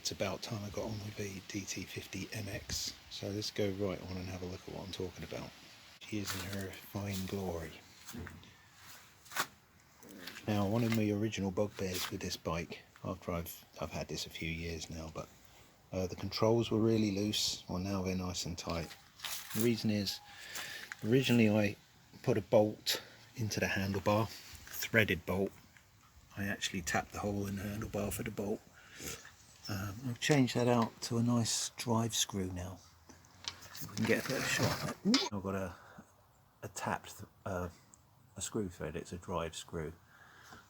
it's about time I got on with the DT50MX. So let's go right on and have a look at what I'm talking about. She is in her fine glory. Now, one of my original bugbears with this bike, after I've had this a few years now, but the controls were really loose. Well, now they're nice and tight. The reason is, originally I put a bolt into the handlebar, threaded bolt. I actually tapped the hole in the handlebar for the bolt. I've changed that out to a nice drive screw now. See if we can get a better shot. I've got a tapped a screw thread. It's a drive screw,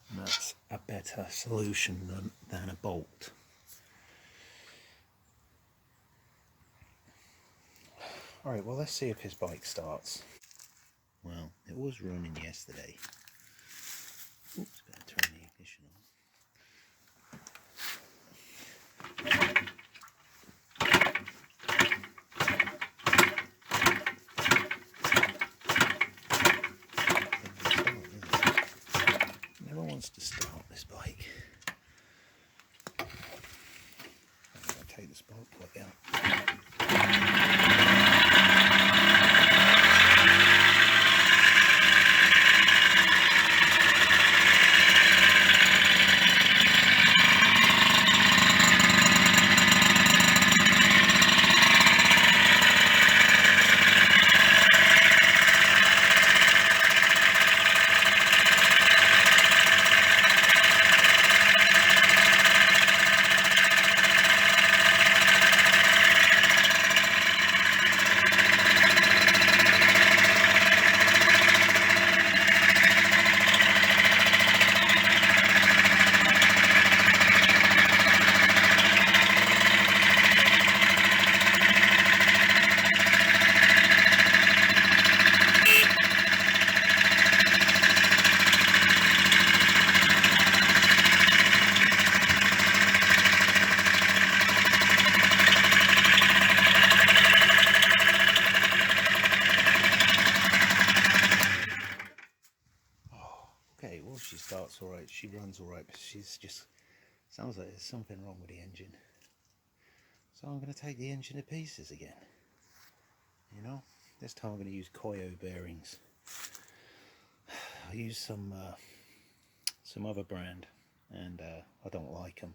and that's a better solution than a bolt. Alright, well, let's see if his bike starts. Well, it was running yesterday. Oops, better turn the ignition on. Never wants to start this bike. I'm going to take the spark plug out. Okay, well, she starts alright, she runs alright, but she's just, sounds like there's something wrong with the engine. So I'm going to take the engine to pieces again. You know, this time I'm going to use Koyo bearings. I use some other brand, and I don't like them.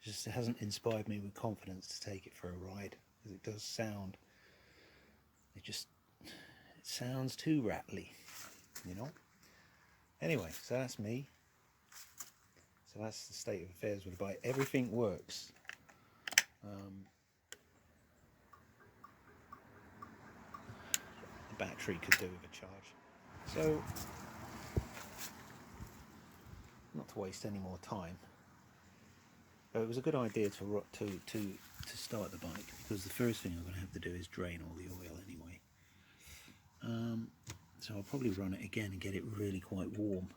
It hasn't inspired me with confidence to take it for a ride, because it does sound, it sounds too rattly, you know. Anyway, so that's me. So that's the state of affairs with the bike. Everything works. The battery could do with a charge. So, not to waste any more time, but it was a good idea to start the bike, because the first thing I'm going to have to do is drain all the oil anyway. So I'll probably run it again and get it really quite warm.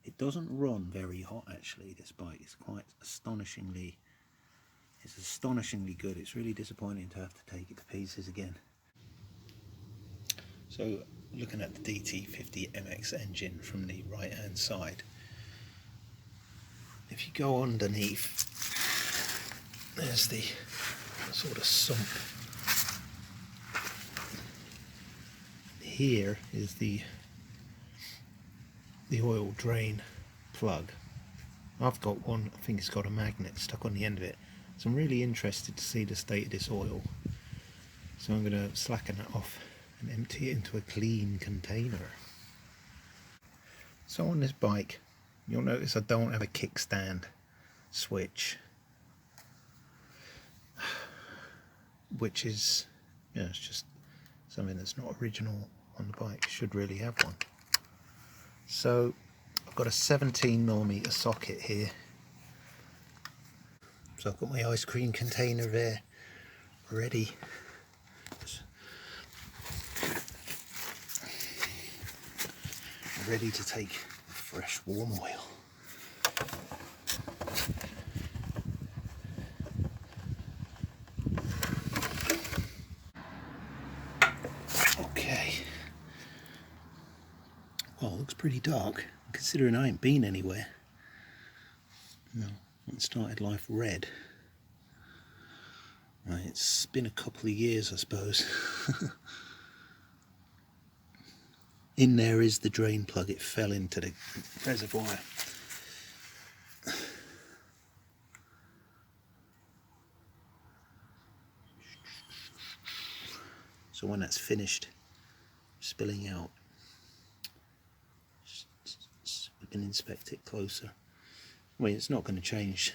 It doesn't run very hot actually, this bike. It's astonishingly good. It's really disappointing to have to take it to pieces again. So looking at the DT50MX engine from the right hand side, if you go underneath, there's the sort of sump. Here is the oil drain plug. I've got one, I think it's got a magnet stuck on the end of it. So I'm really interested to see the state of this oil. So I'm going to slacken that off and empty it into a clean container. So on this bike, you'll notice I don't have a kickstand switch, which is, you know, it's just something that's not original on the bike. Should really have one. So I've got a 17mm socket here. So I've got my ice cream container there ready. Ready to take fresh warm oil. Okay. Well, it looks pretty dark, considering I ain't been anywhere. No, I started life red. Right, it's been a couple of years, I suppose. In there is the drain plug. It fell into the reservoir. So when that's finished spilling out, we can inspect it closer. I mean, it's not going to change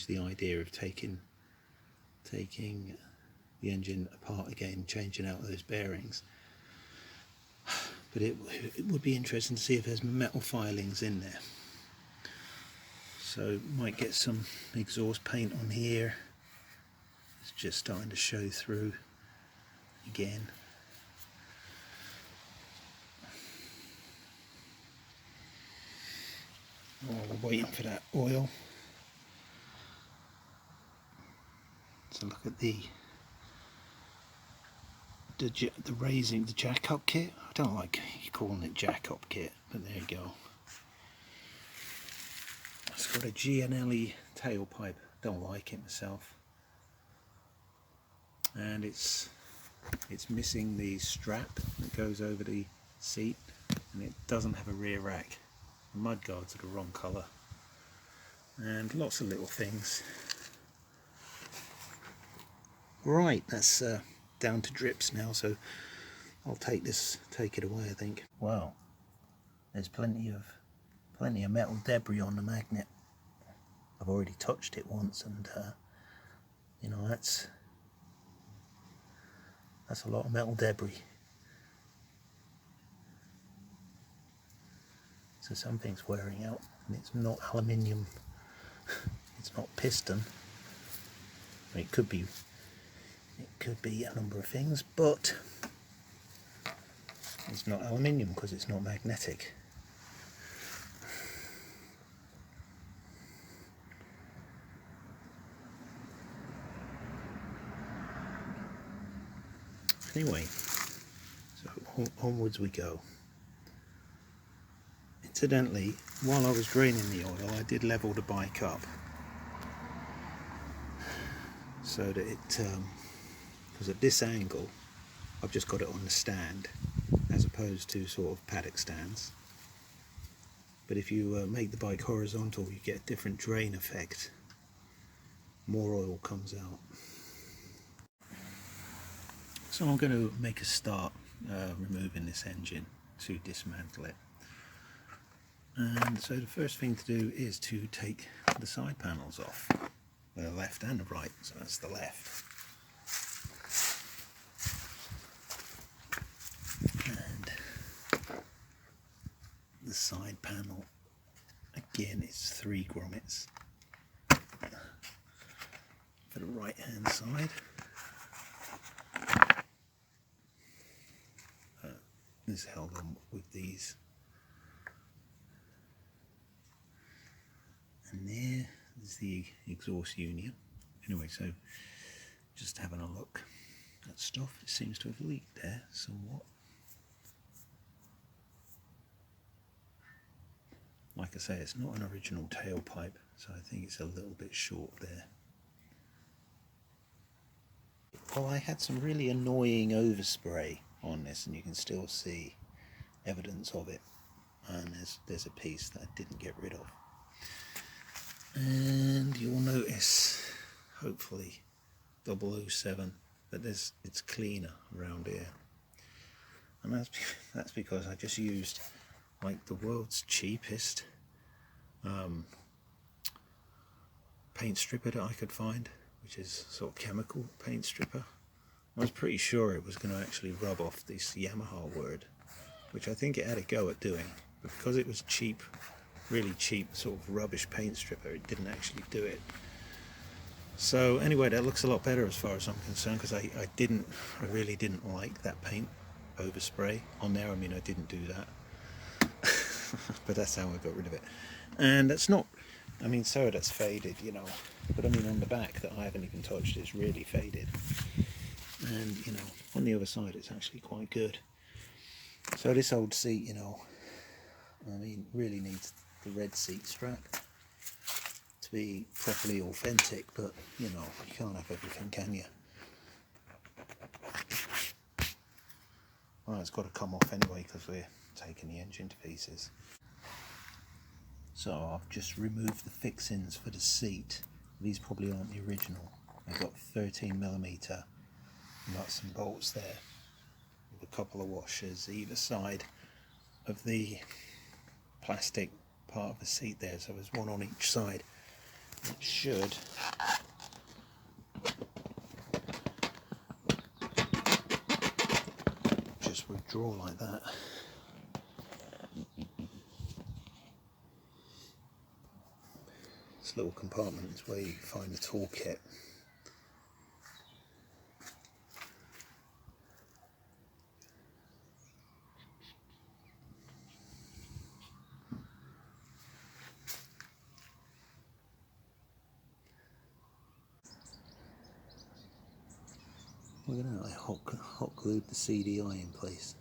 the idea of taking the engine apart again, changing out those bearings. But it would be interesting to see if there's metal filings in there. So might get some exhaust paint on here. It's just starting to show through again. Oh, we're waiting for that oil. So look at the raising, the jack-up kit. I don't like calling it jack-up kit, but there you go. It's got a GNLE tailpipe. Don't like it myself. And it's missing the strap that goes over the seat, and it doesn't have a rear rack. The mud guards are the wrong colour, and lots of little things. Right, that's down to drips now, so I'll take it away, I think. Well, there's plenty of metal debris on the magnet. I've already touched it once, and you know, that's a lot of metal debris. So something's wearing out, and it's not aluminium. It's not piston. I mean, it could be a number of things, but it's not aluminium because it's not magnetic. Anyway, so onwards we go. Incidentally, while I was draining the oil, I did level the bike up so that it, because at this angle I've just got it on the stand as opposed to sort of paddock stands. But if you make the bike horizontal, you get a different drain effect. More oil comes out. So I'm going to make a start removing this engine to dismantle it. And so the first thing to do is to take the side panels off, the left and the right, so that's the left. And the side panel, again, it's 3 grommets for the right hand side. This is held on with these. And there is the exhaust union. Anyway, so just having a look at stuff. It seems to have leaked there somewhat. Like I say, it's not an original tailpipe, so I think it's a little bit short there. Well, I had some really annoying overspray on this, and you can still see evidence of it. And there's a piece that I didn't get rid of. And you'll notice, hopefully, 007, that it's cleaner around here. And that's because I just used like the world's cheapest paint stripper that I could find, which is sort of chemical paint stripper. I was pretty sure it was going to actually rub off this Yamaha word, which I think it had a go at doing, but because it was cheap, really cheap sort of rubbish paint stripper, it didn't actually do it. So anyway, that looks a lot better as far as I'm concerned, because I really didn't like that paint overspray on there. I mean, I didn't do that. But that's how I got rid of it. And that's not, I mean, so that's faded, you know, but I mean on the back that I haven't even touched, it's really faded. And you know, on the other side it's actually quite good. So this old seat, you know, I mean, really needs the red seat strap to to be properly authentic, but you know, you can't have everything, can you? Well, it's got to come off anyway because we're taking the engine to pieces. So I've just removed the fixings for the seat. These probably aren't the original. I've got 13mm nuts and bolts there with a couple of washers either side of the plastic part of the seat there, so there's one on each side. It should just withdraw like that. This little compartment is where you find the toolkit. Look at that, I hot glued the CDI in place.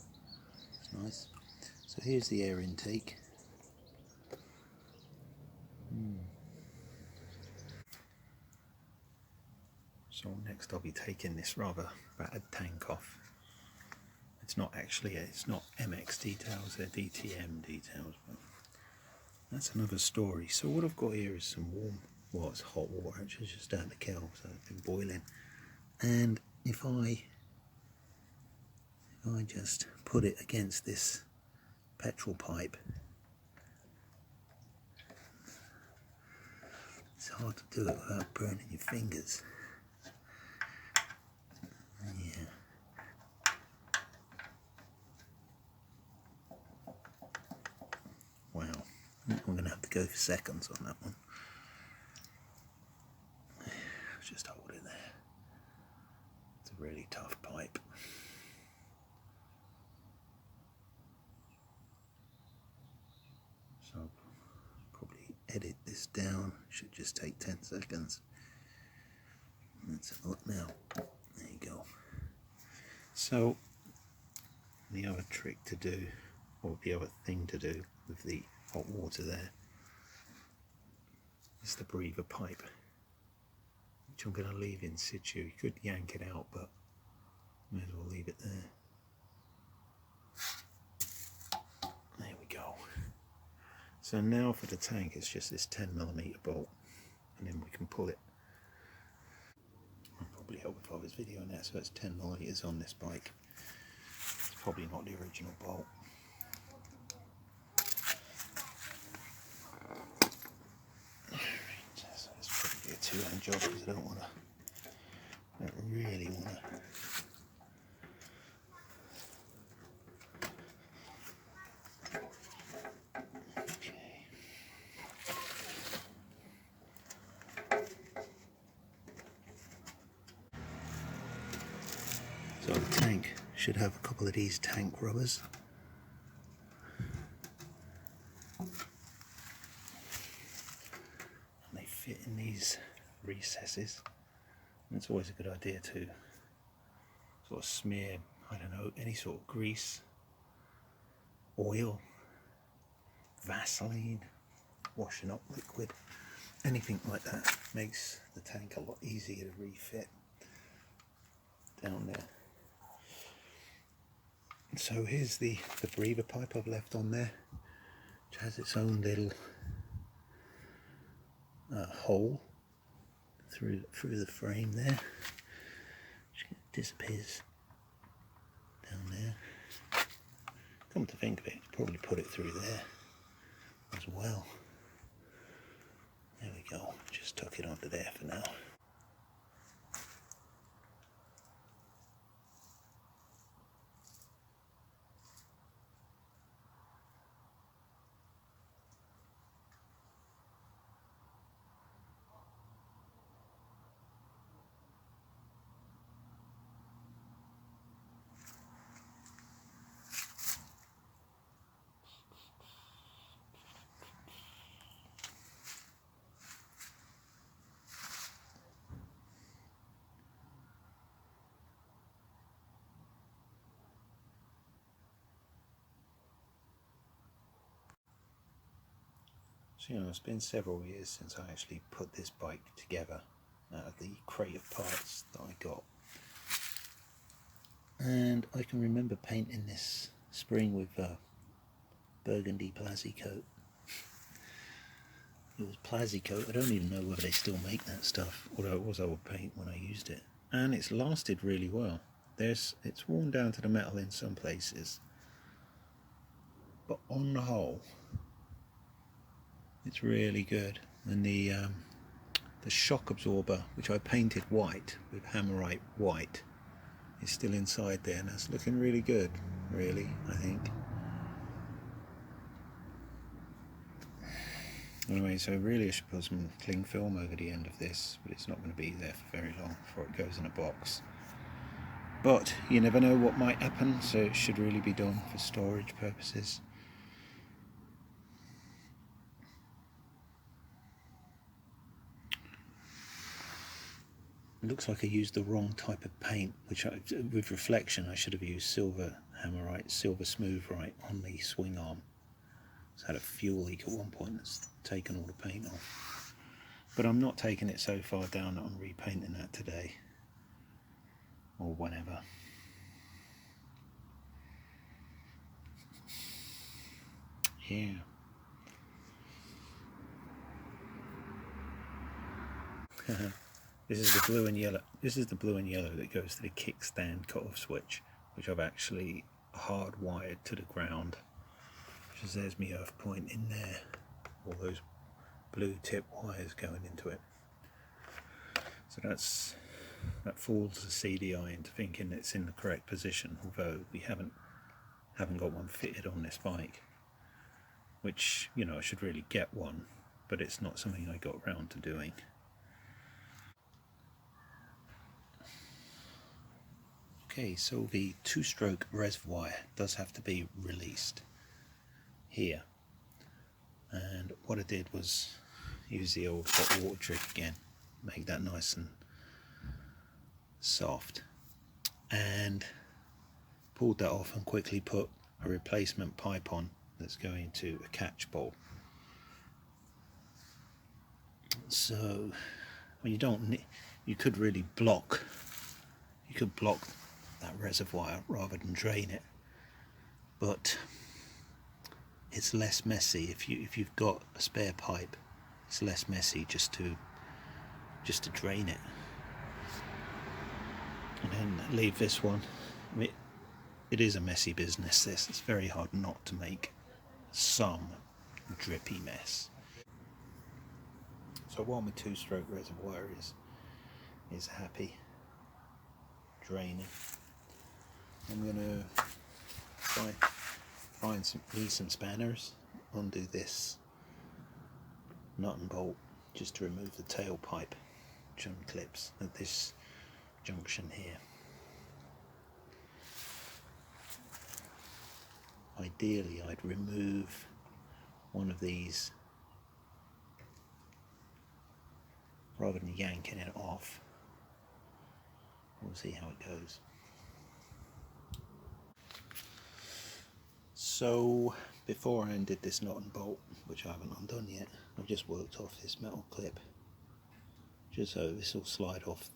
It's nice. So here's the air intake. So next I'll be taking this rather battered tank off. It's not MX details, they're DTM details, but that's another story. So what I've got here is some it's hot water, it's just out of the kettle, so it's been boiling. And if I just put it against this petrol pipe, it's hard to do it without burning your fingers. Yeah. Wow, I'm going to have to go for seconds on that one. Just hold it there. It's a really tough pipe. So I'll probably edit this down. Should just take 10 seconds. Let's have a look now. There you go. So the other trick to do, or the other thing to do with the hot water there, is the breather pipe, which I'm going to leave in situ. You could yank it out, but may as well leave it there. There we go. So now for the tank, it's just this 10mm bolt, and then we can pull it. I'll probably help if I was videoing that, so it's 10mm on this bike. It's probably not the original bolt. So it's probably a two-hand job because I don't really want to. So the tank should have a couple of these tank rubbers. And they fit in these recesses. And it's always a good idea to sort of smear, I don't know, any sort of grease, oil, Vaseline, washing up liquid, anything like that makes the tank a lot easier to refit down there. So here's the breather pipe I've left on there, which has its own little hole through the frame there, which disappears down there. Come to think of it, probably put it through there as well. There we go, just tuck it under there for now. So, you know, it's been several years since I actually put this bike together out of the crate of parts that I got. And I can remember painting this spring with burgundy Plasy coat. It was Plasy coat. I don't even know whether they still make that stuff, although it was old paint when I used it. And it's lasted really well. It's worn down to the metal in some places, but on the whole, it's really good. And the shock absorber, which I painted white with Hammerite white, is still inside there, and that's looking really good, really, I think. Anyway, so really I should put some cling film over the end of this, but it's not going to be there for very long before it goes in a box. But you never know what might happen, so it should really be done for storage purposes. It looks like I used the wrong type of paint, which with reflection I should have used silver Hammerite, silver smooth right on the swing arm. It's had a fuel leak at one point that's taken all the paint off. But I'm not taking it so far down that I'm repainting that today or whenever. Yeah. This is the blue and yellow. This is the blue and yellow that goes to the kickstand cut-off switch, which I've actually hardwired to the ground. Because there's my earth point in there. All those blue tip wires going into it. So that fools the CDI into thinking it's in the correct position, although we haven't got one fitted on this bike. Which, you know, I should really get one, but it's not something I got round to doing. Okay, so the two-stroke reservoir does have to be released here, and what I did was use the old hot water trick again, make that nice and soft, and pulled that off and quickly put a replacement pipe on that's going to a catch bowl. So well, you could really block that reservoir rather than drain it, but it's less messy if you've got a spare pipe. It's less messy just to drain it, and then leave this one. I mean, it is a messy business, this. It's very hard not to make some drippy mess. So while my two-stroke reservoir is happy draining, I'm going to find some decent spanners, undo this nut and bolt just to remove the tailpipe jump clips at this junction here. Ideally I'd remove one of these rather than yanking it off. We'll see how it goes. So before I undid this nut and bolt, which I haven't undone yet, I've just worked off this metal clip just so this will slide off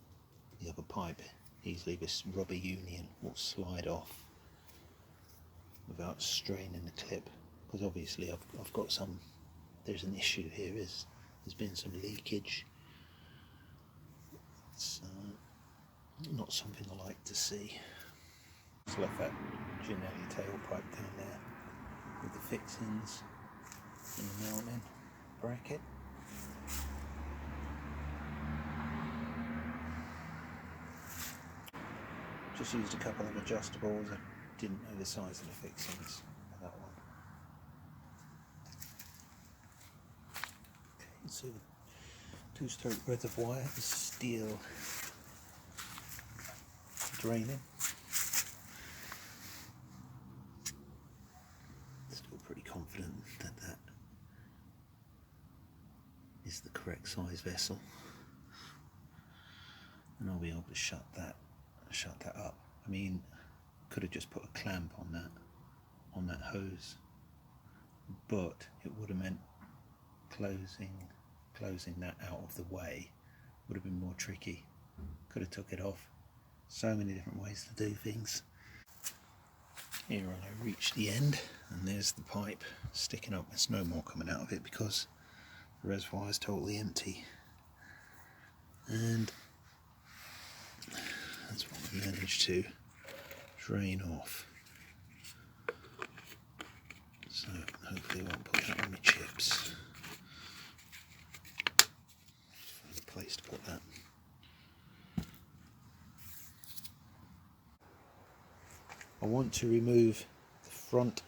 the other pipe easily. This rubber union will slide off without straining the clip, because obviously I've got some, there's an issue here, there's been some leakage. It's not something I like to see. Just left that Ginelli tailpipe down there with the fixings and the mounting bracket. Just used a couple of adjustables. I didn't know the size of the fixings for that one. Okay, so the two-stroke reservoir is steel draining. Still pretty confident that that is the correct size vessel, and I'll be able to shut that up. I mean, could have just put a clamp on that hose, but it would have meant closing that out of the way would have been more tricky. Could have took it off. So many different ways to do things. Here I reach the end, and there's the pipe sticking up. There's no more coming out of it because the reservoir is totally empty. And that's what we managed to drain off. So hopefully I won't put that on my chips. Find a place to put that. I want to remove the front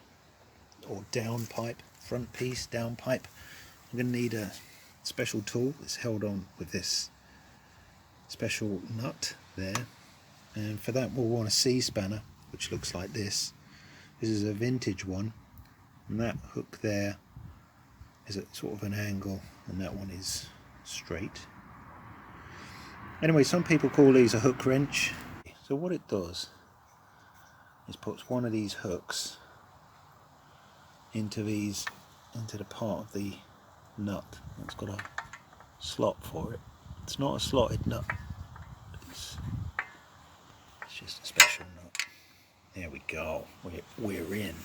or down pipe, front piece, down pipe. I'm going to need a special tool that's held on with this special nut there, and for that we'll want a C-spanner which looks like this. This is a vintage one, and that hook there is at sort of an angle and that one is straight. Anyway, some people call these a hook wrench. So what it does is puts one of these hooks into the part of the nut that's got a slot for it. It's not a slotted nut, it's just a special nut. There we go, we're in.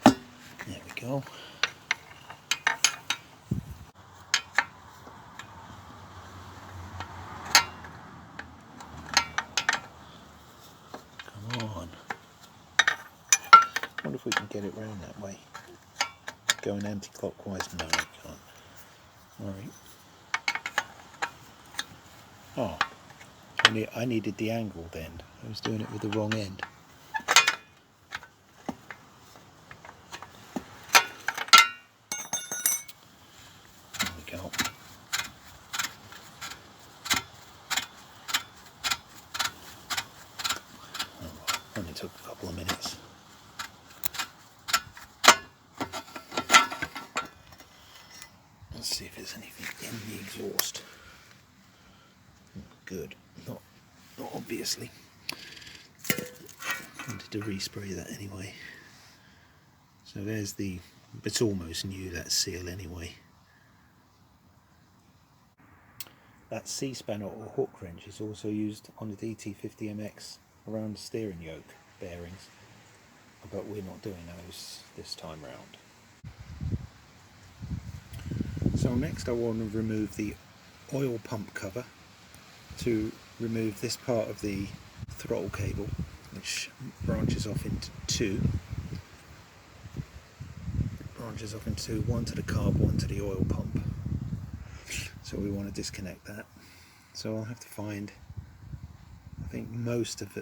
There we go. Come on. I wonder if we can get it round that way. Going anti-clockwise? No, I can't. Alright. Oh, I needed the angle then. I was doing it with the wrong end. There we go. Oh, only took a couple of minutes. Let's see if there's anything in the exhaust. Good. Not obviously. Wanted to respray that anyway. So there's the, it's almost new, that seal anyway. That C-spanner or hook wrench is also used on the DT50MX around the steering yoke bearings, but we're not doing those this time round. So next I want to remove the oil pump cover to remove this part of the throttle cable, which branches off into two. Branches off into one to the carb, one to the oil pump. So we want to disconnect that. So I'll have to find, I think most of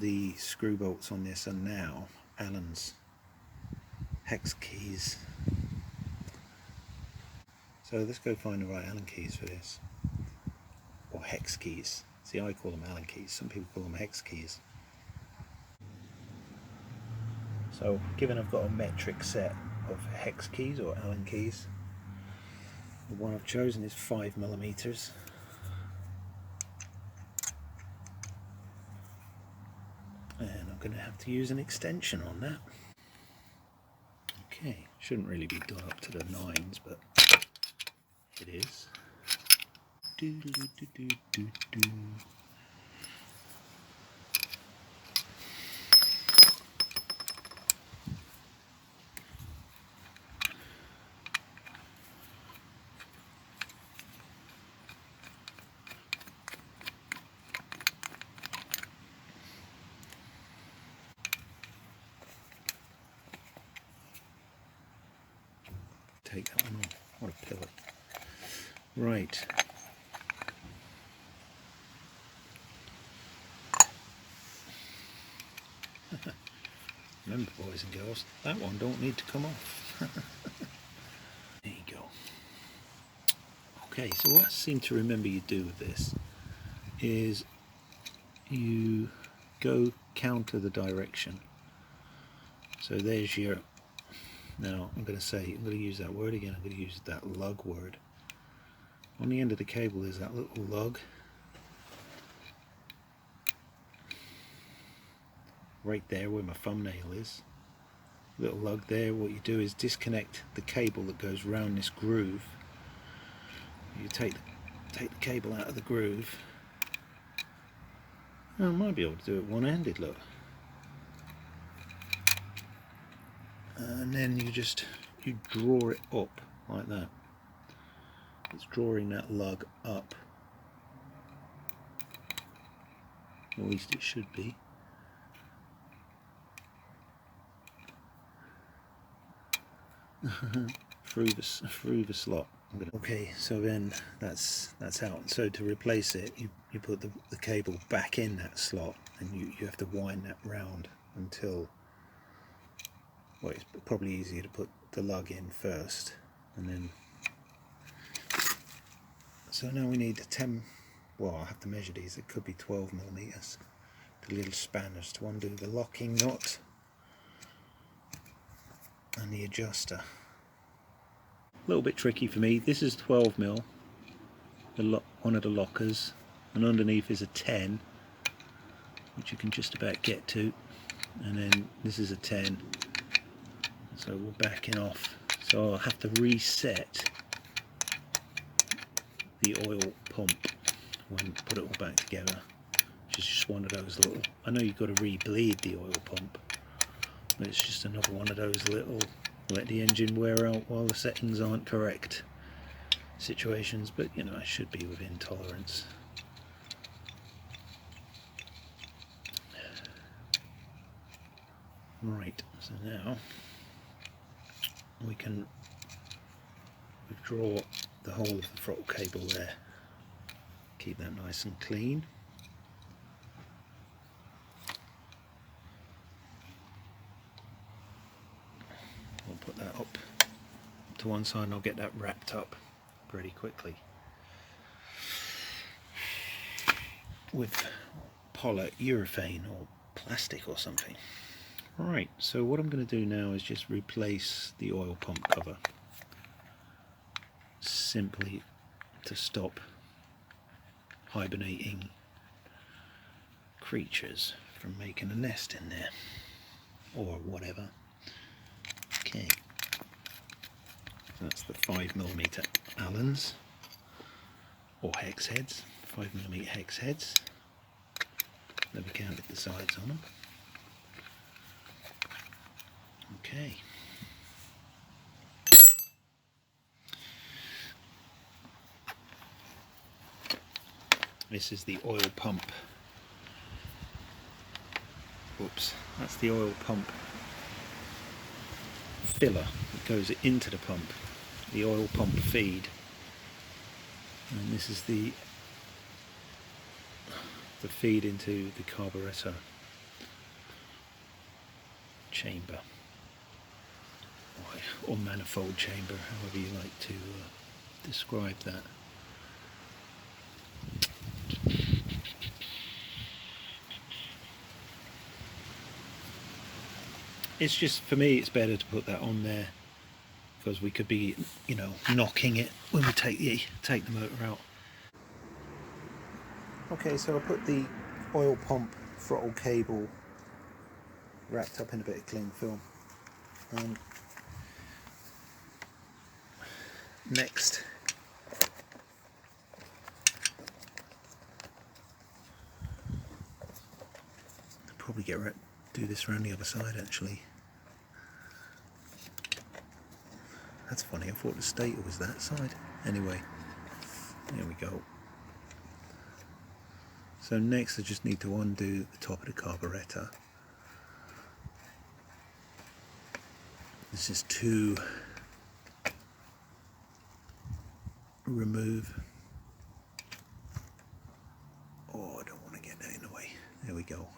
the screw bolts on this are now Allen's hex keys. So let's go find the right Allen keys for this. Or hex keys. See, I call them Allen keys, some people call them hex keys. So given I've got a metric set of hex keys or Allen keys, the one I've chosen is 5mm. And I'm going to have to use an extension on that. Okay, shouldn't really be done up to the 9s, but it is. Take that one off. What a pillar. Right. Remember, boys and girls, that one don't need to come off. There you go. Okay, so what I seem to remember you do with this is you go counter the direction. So there's your, now I'm going to use that word again, I'm going to use that lug word. On the end of the cable is that little lug. Right there where my thumbnail is. little lug there. What you do is disconnect the cable that goes around this groove. You take the cable out of the groove. Oh, I might be able to do it one-handed, look. And then you draw it up like that. It's drawing that lug up, or at least it should be. through the slot. Okay, so then that's out. So to replace it, you put the cable back in that slot, and you have to wind that round until, well, it's probably easier to put the lug in first, and then. So now we need 10. Well, I'll have to measure these. It could be 12mm. The little spanners to undo the locking nut and the adjuster. A little bit tricky for me. This is 12mm, one of the lockers, and underneath is a 10, which you can just about get to, and then this is a 10, so we're backing off. So I'll have to reset the oil pump when put it all back together, which is just one of those little, I know you've got to re-bleed the oil pump, but it's just another one of those little let the engine wear out while the settings aren't correct situations, but you know, I should be within tolerance. Right, so now we can withdraw the whole of the throttle cable there, keep that nice and clean. We'll put that up to one side and I'll get that wrapped up pretty quickly with polyurethane or plastic or something. Right, so what I'm going to do now is just replace the oil pump cover, simply to stop hibernating creatures from making a nest in there or whatever. Okay, that's the 5mm Allens or hex heads, 5mm hex heads. Never counted the sides on them. Okay. This is the oil pump. Oops, that's the oil pump filler that goes into the pump, the oil pump feed, and this is the feed into the carburetor chamber or manifold chamber, however you like to describe that. It's just, for me, it's better to put that on there because we could be, you know, knocking it when we take the motor out. Okay, so I put the oil pump throttle cable wrapped up in a bit of cling film. Next, I'll probably do this around the other side actually. That's funny, I thought the stator was that side. Anyway, there we go. So next I just need to undo the top of the carburetor. This is to remove, oh, I don't want to get that in the way. There we go.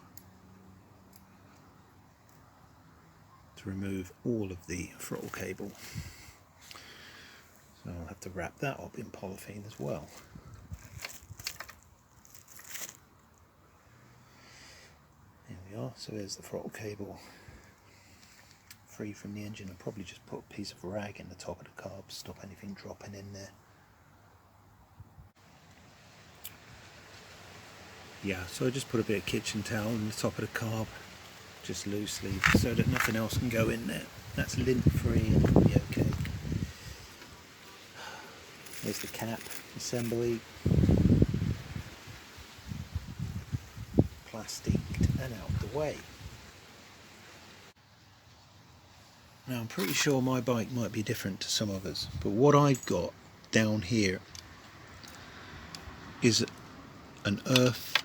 To remove all of the throttle cable. So I'll have to wrap that up in polythene as well. There we are, so there's the throttle cable free from the engine. I'll probably just put a piece of rag in the top of the carb, stop anything dropping in there. Yeah, so I just put a bit of kitchen towel on the top of the carb just loosely, so that nothing else can go in there. That's lint free and it'll be okay. There's the cap assembly, plastic and out the way. Now I'm pretty sure my bike might be different to some others, but what I've got down here is an earth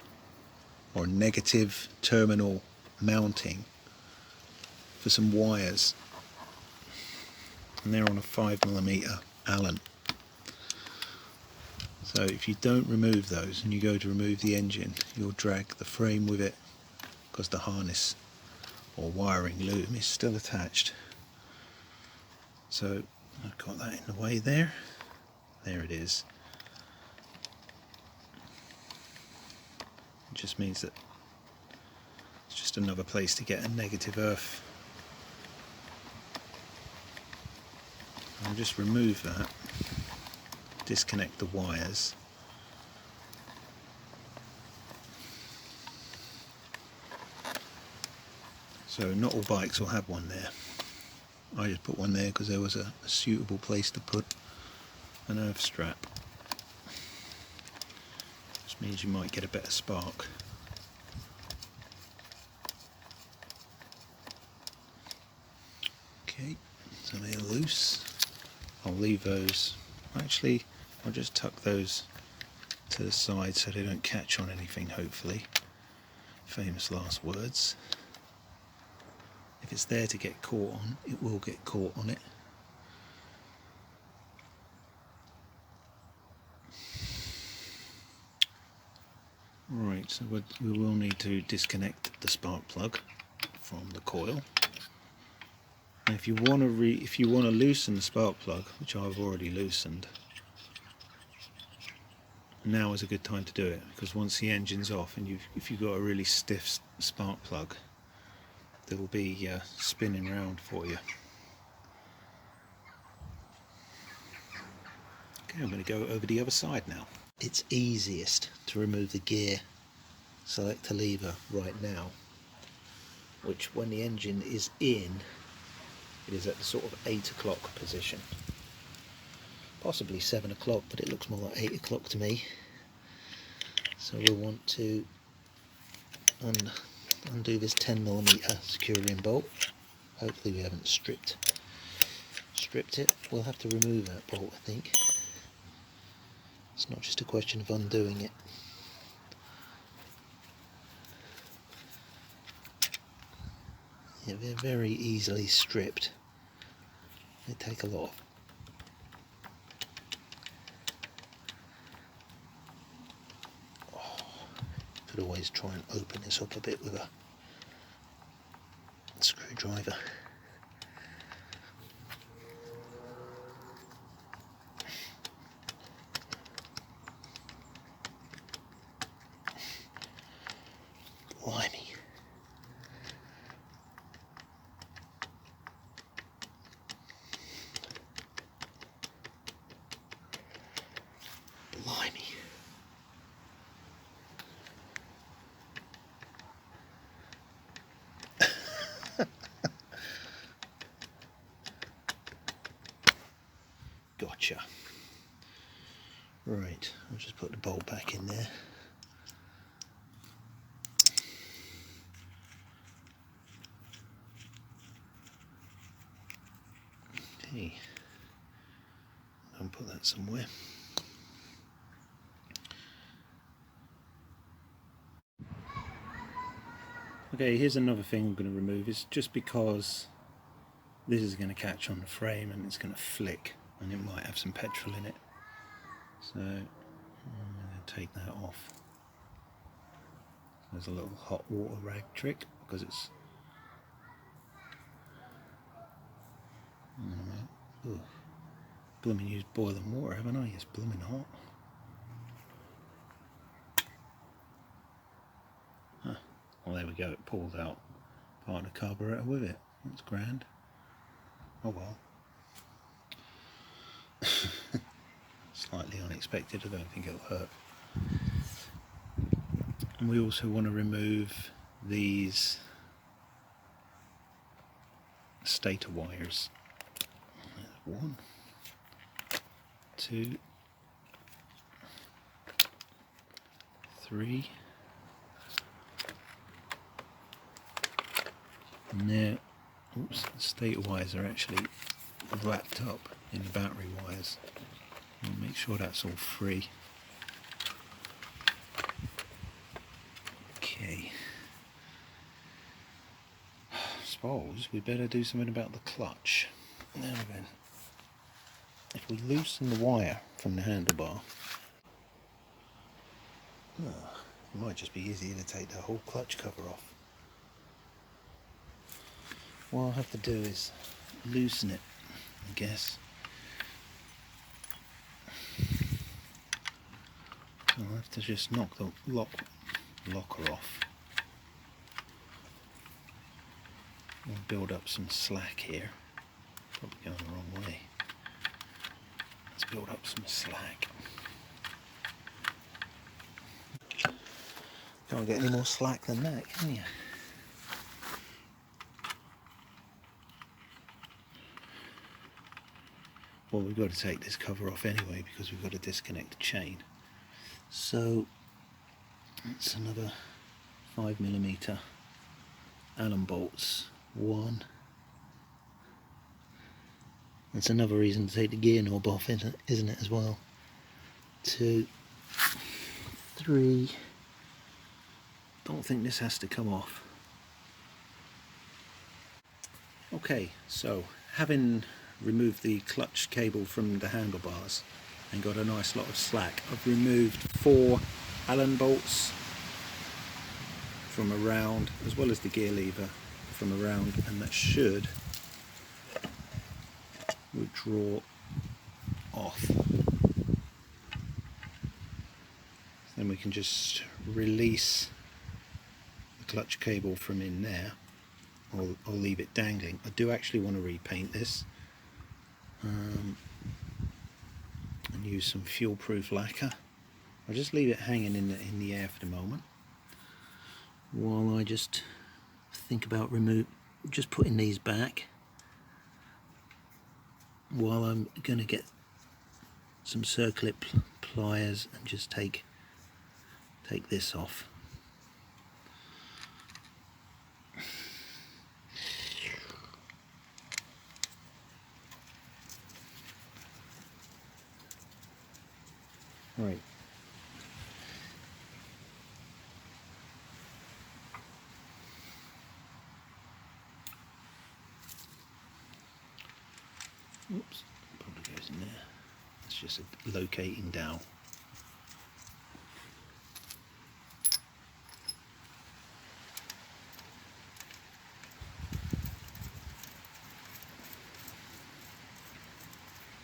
or negative terminal mounting for some wires, and they're on a 5mm Allen. So if you don't remove those and you go to remove the engine, you'll drag the frame with it because the harness or wiring loom is still attached. So I've got that in the way there. There it is. It just means that it's just another place to get a negative earth. I'll just remove that, disconnect the wires. So not all bikes will have one there. I just put one there because there was a suitable place to put an earth strap. Just means you might get a better spark. Okay, so they're loose. I'll leave those. Actually, I'll just tuck those to the side so they don't catch on anything, hopefully. Famous last words. If it's there to get caught on, it will get caught on it. Right, so we will need to disconnect the spark plug from the coil. And if you want to loosen the spark plug, which I've already loosened, now is a good time to do it, because once the engine's off and if you've got a really stiff spark plug, they will be spinning round for you. Okay, I'm going to go over the other side now. It's easiest to remove the gear selector lever right now, which when the engine is in, it is at the sort of 8 o'clock position. Possibly 7 o'clock, but it looks more like 8 o'clock to me. So we'll want to undo this 10mm securing bolt. Hopefully we haven't stripped it. We'll have to remove that bolt, I think. It's not just a question of undoing it. Yeah, they're very easily stripped. They take a lot. Could always try and open this up a bit with a screwdriver. Blimey. Blimey. Gotcha. Right, I'll just put the bolt back in there. Okay, I'll put that somewhere. Okay, here's another thing I'm going to remove. Is just because this is going to catch on the frame and it's going to flick and it might have some petrol in it. So I'm going to take that off. There's a little hot water rag trick because it's blooming used boiling water, haven't I? It's blooming hot. Huh. Well, there we go. It pulled out part of the carburetor with it. That's grand. Oh well. Slightly unexpected. I don't think it'll hurt. And we also want to remove these stator wires. 1, 2, 3. And now, oops, the stator wires are actually wrapped up in the battery wires. I'll make sure that's all free. Okay. Suppose we better do something about the clutch. Now then, if we loosen the wire from the handlebar, it might just be easier to take the whole clutch cover off. What I'll have to do is loosen it, I guess. I'll have to just knock the locker off. We'll build up some slack here. Probably going the wrong way. Let's build up some slack. Can't get any more slack than that, can you? Well, we've got to take this cover off anyway because we've got to disconnect the chain. So that's another 5mm Allen bolts. 1. That's another reason to take the gear knob off, isn't it, as well? 2, 3. Don't think this has to come off. Okay, so having removed the clutch cable from the handlebars and got a nice lot of slack, I've removed 4 Allen bolts from around, as well as the gear lever from around, and that should withdraw off. Then we can just release the clutch cable from in there, or leave it dangling. I do actually want to repaint this and use some fuel-proof lacquer. I'll just leave it hanging in the air for the moment while I just think about just putting these back, while I'm going to get some circlip pliers and just take this off. Right. Oops, probably goes in there. It's just a locating dowel.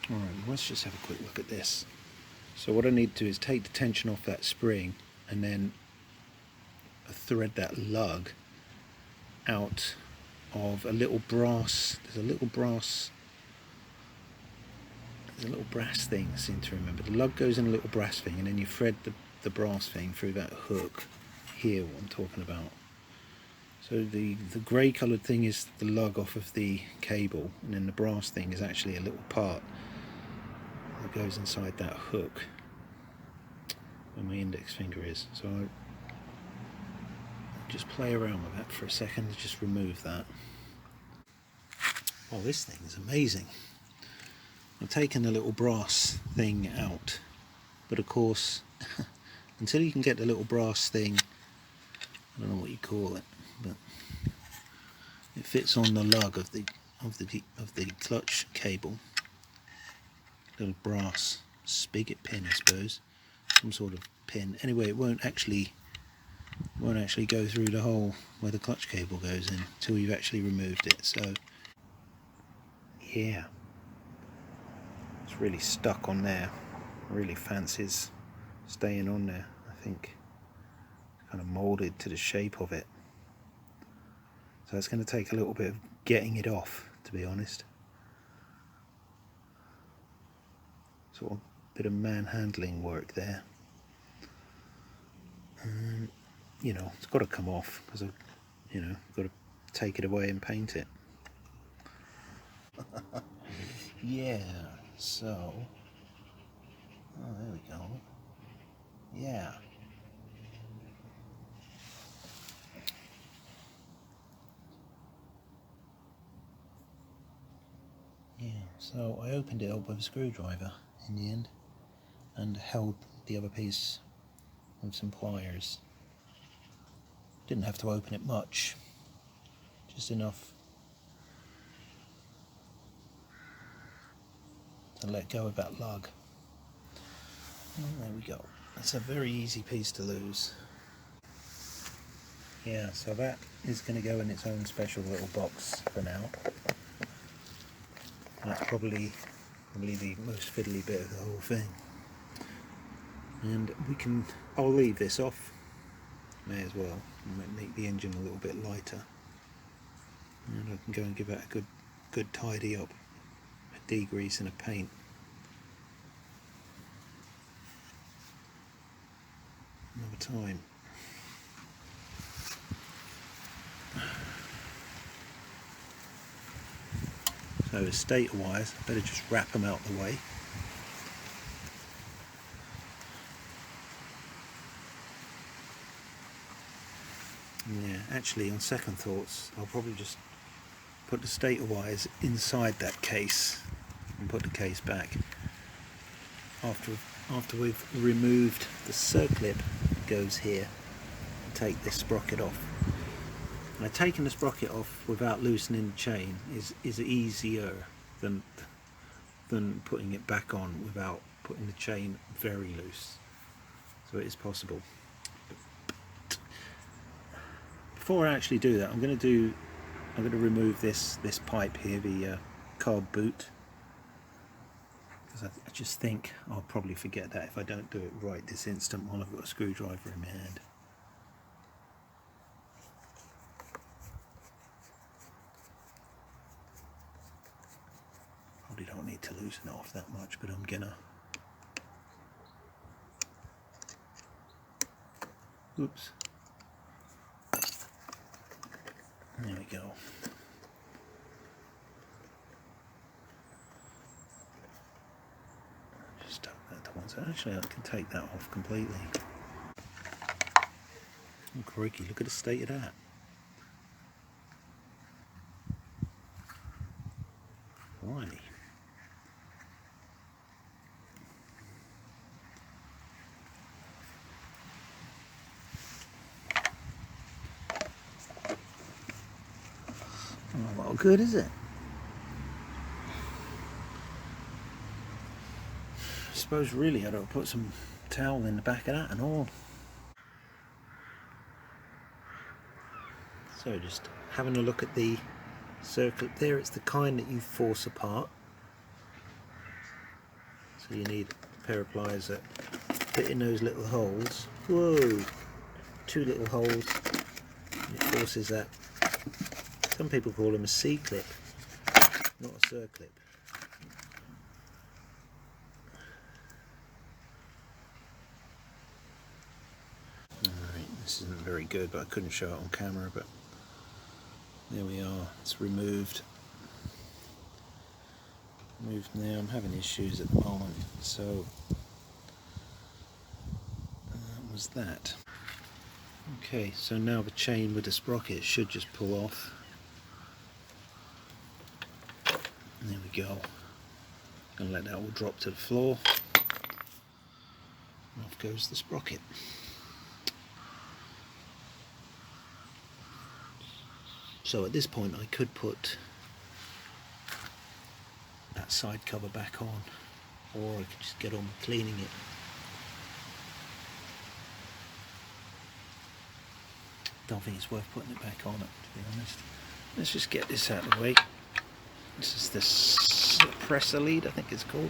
Alright, let's just have a quick look at this. So what I need to do is take the tension off that spring and then thread that lug out of a little brass, there's a little brass thing, I seem to remember. The lug goes in a little brass thing, and then you thread the brass thing through that hook here, what I'm talking about. So the grey coloured thing is the lug off of the cable, and then the brass thing is actually a little part that goes inside that hook where my index finger is. So I'll just play around with that for a second to just remove that. Oh, this thing is amazing. I've taken the little brass thing out, but of course until you can get the little brass thing, I don't know what you call it, but it fits on the lug of the clutch cable. Little brass spigot pin, I suppose, some sort of pin. Anyway, it won't actually go through the hole where the clutch cable goes in until you've actually removed it. So yeah, it's really stuck on there. Really fancies staying on there. I think it's kind of molded to the shape of it. So it's going to take a little bit of getting it off, to be honest. Sort of bit of manhandling work there. You know, it's got to come off because I've got to take it away and paint it. Yeah, so, oh, there we go. Yeah. Yeah, so I opened it up with a screwdriver in the end and held the other piece with some pliers. Didn't have to open it much, just enough to let go of that lug. And there we go. It's a very easy piece to lose. Yeah, so that is going to go in its own special little box for now. That's probably the most fiddly bit of the whole thing. And I'll leave this off, may as well, and make the engine a little bit lighter. And I can go and give that a good tidy up, a degrease and a paint. Another time. So the stator wires, I better just wrap them out the way. Yeah, actually on second thoughts, I'll probably just put the stator wires inside that case and put the case back. After we've removed the circlip that goes here, and take this sprocket off. Now taking the sprocket off without loosening the chain is easier than putting it back on without putting the chain very loose. So it is possible. Before I actually do that, I'm going to remove this pipe here, the carb boot, because I just think I'll probably forget that if I don't do it right this instant while I've got a screwdriver in my hand. Probably don't need to loosen it off that much, but I'm gonna. Oops. There we go. Just tuck that to one side. Actually, I can take that off completely. Oh, crikey, look at the state of that. Blimey. Oh, well, good, is it? I suppose really I ought to put some towel in the back of that and all. So just having a look at the circlip there, it's the kind that you force apart. So you need a pair of pliers that fit in those little holes. Whoa! 2 little holes. And it forces that. Some people call them a C-clip, not a circlip. Alright, this isn't very good, but I couldn't show it on camera, but there we are, it's removed. Moved now, I'm having issues at the moment, so that was that. Okay, so now the chain with the sprocket should just pull off. There we go. Gonna let that all drop to the floor. Off goes the sprocket. So at this point I could put that side cover back on, or I could just get on with cleaning it. Don't think it's worth putting it back on, to be honest. Let's just get this out of the way. This is the suppressor lead, I think it's called.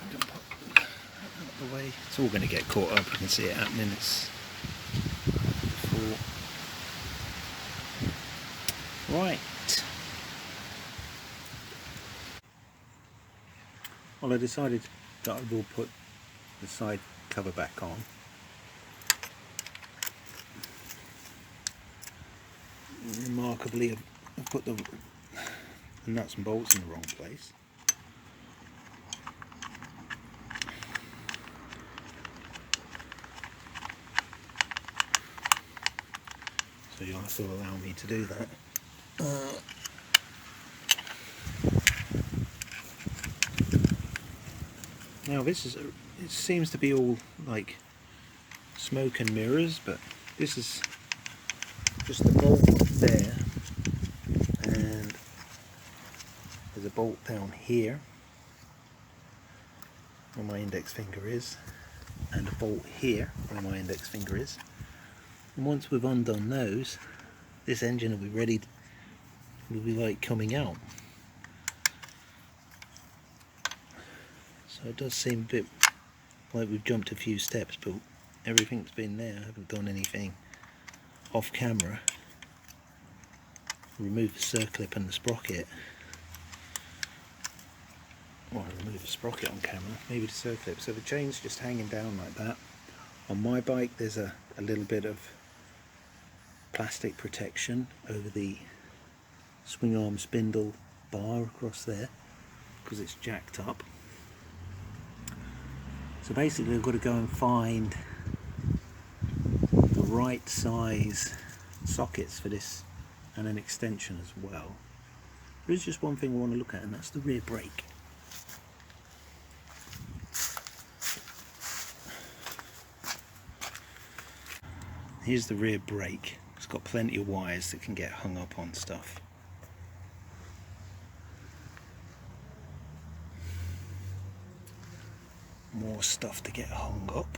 I'm going to put that out of the way. It's all going to get caught up, you can see it happening. It's right. Well, I decided that I will put the side cover back on. Remarkably, I've put the the nuts and bolts in the wrong place. So you'll have to allow me to do that. Now this is, it seems to be all like smoke and mirrors, but this is just the bolt up there, and there's a bolt down here where my index finger is, and a bolt here where my index finger is. And once we've undone those, this engine will be ready, will be like coming out. So it does seem a bit like we've jumped a few steps, but everything's been there. I haven't done anything off camera. Remove the circlip and the sprocket. Well, I remove the sprocket on camera, maybe the circlip. So the chain's just hanging down like that. On my bike there's a little bit of plastic protection over the swing arm spindle bar across there because it's jacked up. So basically I've got to go and find the right size sockets for this and an extension as well. There's just one thing I want to look at, and that's the rear brake. Here's the rear brake. It's got plenty of wires that can get hung up on stuff. More stuff to get hung up.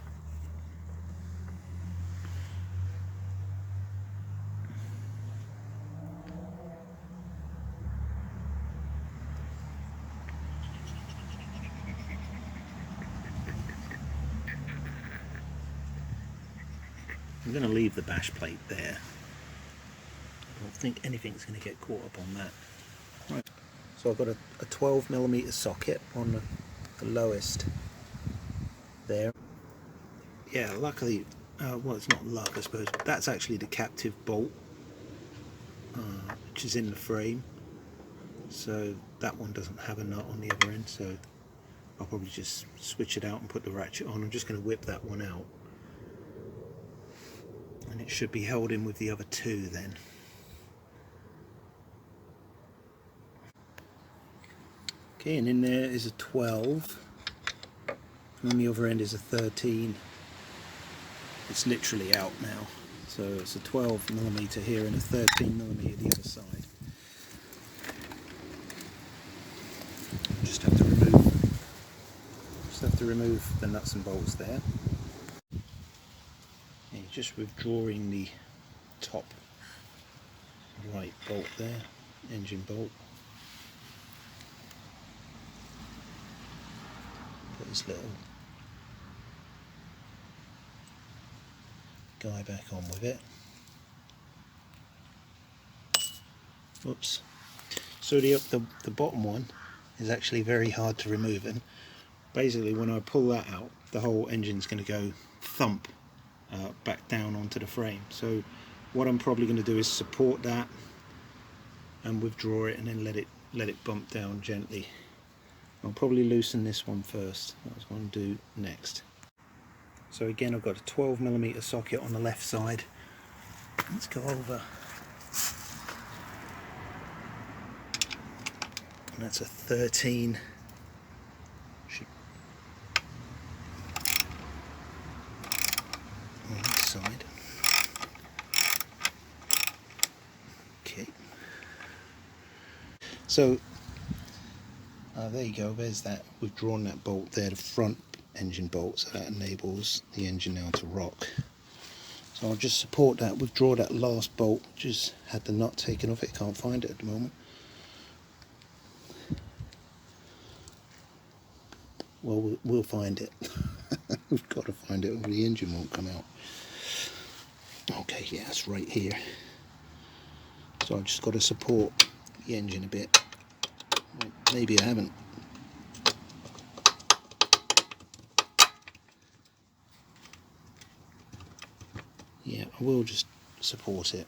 I'm going to leave the bash plate there. I don't think anything's going to get caught up on that. Right. So I've got a 12mm socket on the lowest there. Yeah, luckily, well, it's not luck I suppose, but that's actually the captive bolt which is in the frame, so that one doesn't have a nut on the other end, so I'll probably just switch it out and put the ratchet on. I'm just going to whip that one out, and it should be held in with the other two then. Okay, and in there is a 12, and on the other end is a 13. It's literally out now, so it's a 12mm here and a 13mm the other side. Just have to remove the nuts and bolts there. And you're just withdrawing the top right bolt there, engine bolt. Put this little guy back on with it. Oops. So the bottom one is actually very hard to remove, and basically when I pull that out, the whole engine's going to go thump back down onto the frame. So what I'm probably going to do is support that and withdraw it, and then let it bump down gently. I'll probably loosen this one first. That's what I'm going to do next. So again, I've got a 12mm socket on the left side. Let's go over. And that's a 13. On this side. Okay. So there you go. There's that. We've drawn that bolt there, the front engine bolt, so that enables the engine now to rock. So I'll just support that, withdraw that last bolt, just had the nut taken off it, can't find it at the moment. Well, we'll find it. We've got to find it or the engine won't come out. Okay, yeah, it's right here. So I've just got to support the engine a bit. Maybe I haven't. Yeah, I will just support it.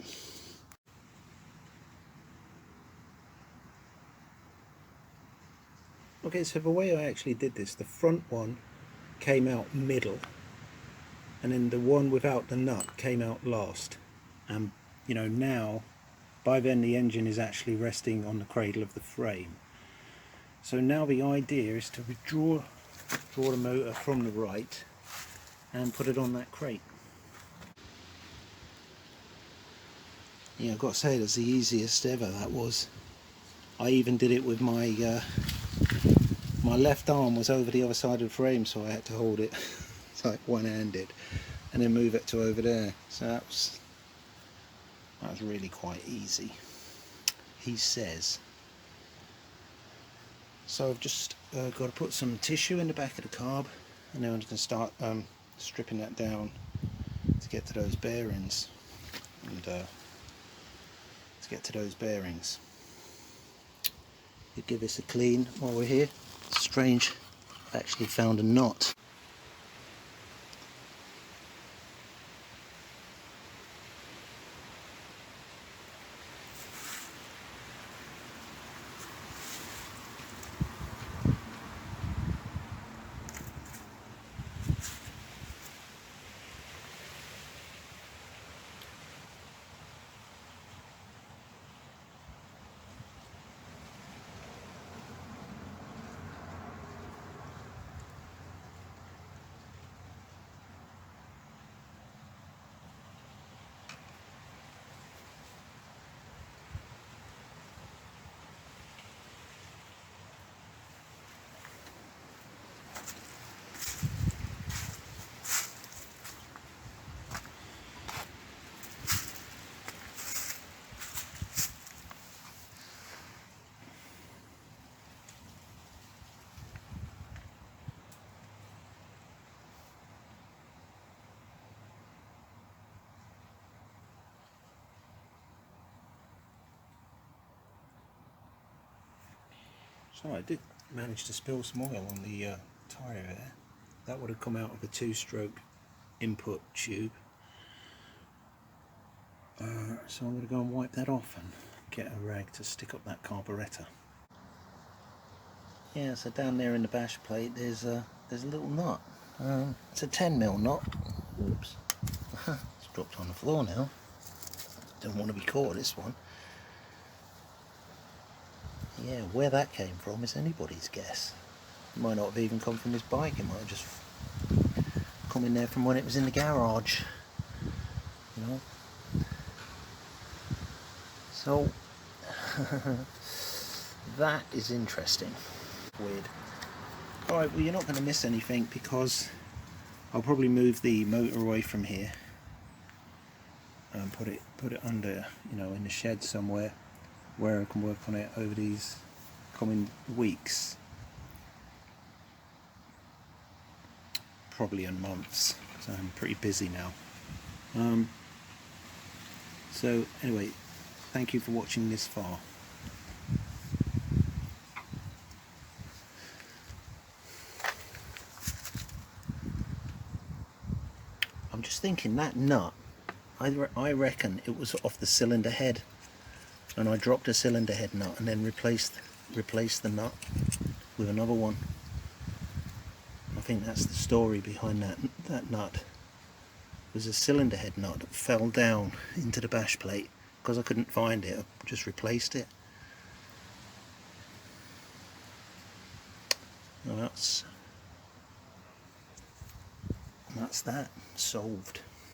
Okay, so the way I actually did this, the front one came out middle, and then the one without the nut came out last. And you know, now by then the engine is actually resting on the cradle of the frame. So now the idea is to draw the motor from the right and put it on that crate. Yeah, I've got to say, that's the easiest ever that was. I even did it with my my left arm was over the other side of the frame, so I had to hold it like one-handed and then move it to over there. So that was really quite easy, he says. So I've just got to put some tissue in the back of the carb, and then I'm going to start stripping that down to get to those bearings. And you give this a clean while we're here. It's strange, I actually found a knot. So I did manage to spill some oil on the tyre there. That would have come out of a 2-stroke input tube. So I'm going to go and wipe that off and get a rag to stick up that carburettor. Yeah, so down there in the bash plate there's a little knot. It's a 10mm knot. Oops. It's dropped on the floor now. Don't want to be caught, this one. Yeah, where that came from is anybody's guess. It might not have even come from his bike, it might have just come in there from when it was in the garage, you know. So that is interesting. Weird. Alright, well, you're not going to miss anything because I'll probably move the motor away from here and put it under, you know, in the shed somewhere where I can work on it over these coming weeks, probably in months, so I'm pretty busy now. So anyway, thank you for watching this far. I'm just thinking that nut, I reckon it was off the cylinder head, and I dropped a cylinder head nut and then replaced the nut with another one. I think that's the story behind that nut. It was a cylinder head nut that fell down into the bash plate. Because I couldn't find it, I just replaced it. Well, that's that solved.